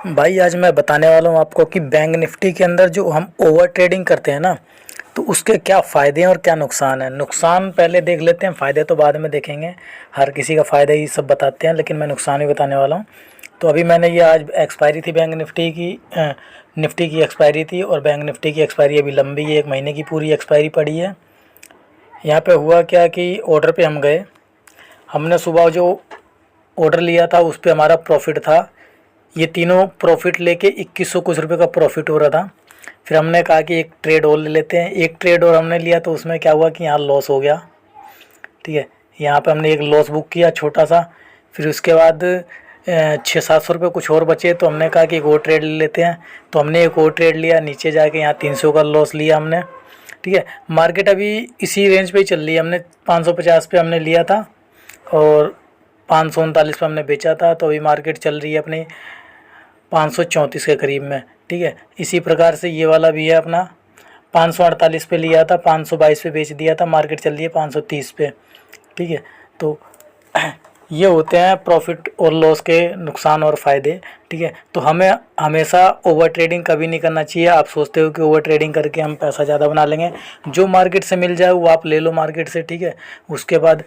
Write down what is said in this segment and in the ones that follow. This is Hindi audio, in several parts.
भाई आज मैं बताने वाला हूँ आपको कि बैंक निफ्टी के अंदर जो हम ओवर ट्रेडिंग करते हैं ना, तो उसके क्या फ़ायदे हैं और क्या नुकसान है। नुकसान पहले देख लेते हैं, फ़ायदे तो बाद में देखेंगे। हर किसी का फ़ायदा ही सब बताते हैं, लेकिन मैं नुकसान ही बताने वाला हूँ। तो अभी मैंने ये आज एक्सपायरी थी बैंक निफ्टी की, निफ्टी की एक्सपायरी थी, और बैंक निफ्टी की एक्सपायरी अभी लंबी है, 1 महीने की पूरी एक्सपायरी पड़ी है। यहाँ पे हुआ क्या कि ऑर्डर पे हम गए, हमने सुबह जो ऑर्डर लिया था उस पे हमारा प्रॉफिट था। ये तीनों प्रॉफिट लेके 2100 कुछ रुपये का प्रॉफिट हो रहा था। फिर हमने कहा कि एक ट्रेड और ले लेते हैं। एक ट्रेड और हमने लिया तो उसमें क्या हुआ कि यहाँ लॉस हो गया। ठीक है, यहाँ पे हमने एक लॉस बुक किया छोटा सा। फिर उसके बाद 600-700 रुपये कुछ और बचे, तो हमने कहा कि एक और ट्रेड ले लेते हैं। तो हमने एक और ट्रेड लिया, नीचे जाके यहाँ 300 का लॉस लिया हमने। ठीक है, मार्केट अभी इसी रेंज पे ही चल रही है। हमने 550 पे हमने लिया था और 539 पे हमने बेचा था। तो अभी मार्केट चल रही है अपनी 534 के करीब में। ठीक है, इसी प्रकार से ये वाला भी है अपना 548 पे लिया था, 522 पे बेच दिया था, मार्केट चल रही है 530 पे। ठीक है, तो ये होते हैं प्रॉफिट और लॉस के नुकसान और फ़ायदे। ठीक है, तो हमें हमेशा ओवर ट्रेडिंग कभी नहीं करना चाहिए। आप सोचते हो कि ओवर ट्रेडिंग करके हम पैसा ज़्यादा बना लेंगे, जो मार्केट से मिल जाए वो आप ले लो मार्केट से। ठीक है, उसके बाद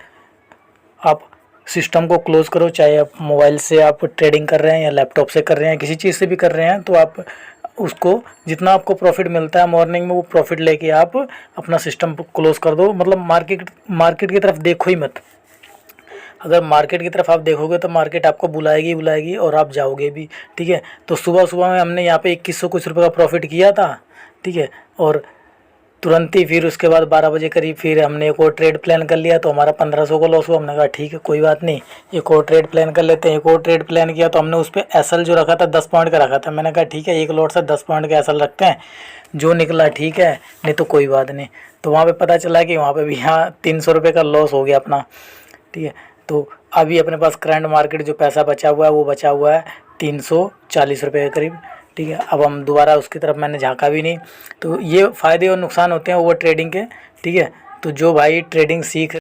आप सिस्टम को क्लोज़ करो, चाहे आप मोबाइल से आप ट्रेडिंग कर रहे हैं या लैपटॉप से कर रहे हैं, किसी चीज़ से भी कर रहे हैं, तो आप उसको जितना आपको प्रॉफिट मिलता है मॉर्निंग में, वो प्रॉफिट लेके आप अपना सिस्टम क्लोज़ कर दो। मतलब मार्केट मार्केट की तरफ देखो ही मत। अगर मार्केट की तरफ आप देखोगे तो मार्केट आपको बुलाएगी बुलाएगी और आप जाओगे भी। ठीक है, तो सुबह सुबह में हमने यहाँ पे 2100 कुछ रुपये का प्रॉफिट किया था। ठीक है, और तुरंत ही फिर उसके बाद 12 बजे करीब फिर हमने एक और ट्रेड प्लान कर लिया, तो हमारा 1500 का लॉस हुआ। हमने कहा ठीक है कोई बात नहीं, एक और ट्रेड प्लान कर लेते हैं। एक और ट्रेड प्लान किया तो हमने उस पर एसएल जो रखा था 10 पॉइंट का रखा था। मैंने कहा ठीक है, एक लॉट से 10 पॉइंट का एसएल रखते हैं, जो निकला ठीक है, नहीं तो कोई बात नहीं। तो वहाँ पे पता चला कि वहाँ पे भी यहाँ 300 रुपये का लॉस हो गया अपना। ठीक है, तो अभी अपने पास करंट मार्केट जो पैसा बचा हुआ है वो बचा हुआ है 340 रुपये के करीब। ठीक है, अब हम दोबारा उसकी तरफ मैंने झांका भी नहीं। तो ये फ़ायदे और नुकसान होते हैं ओवर ट्रेडिंग के। ठीक है, तो जो भाई ट्रेडिंग सीख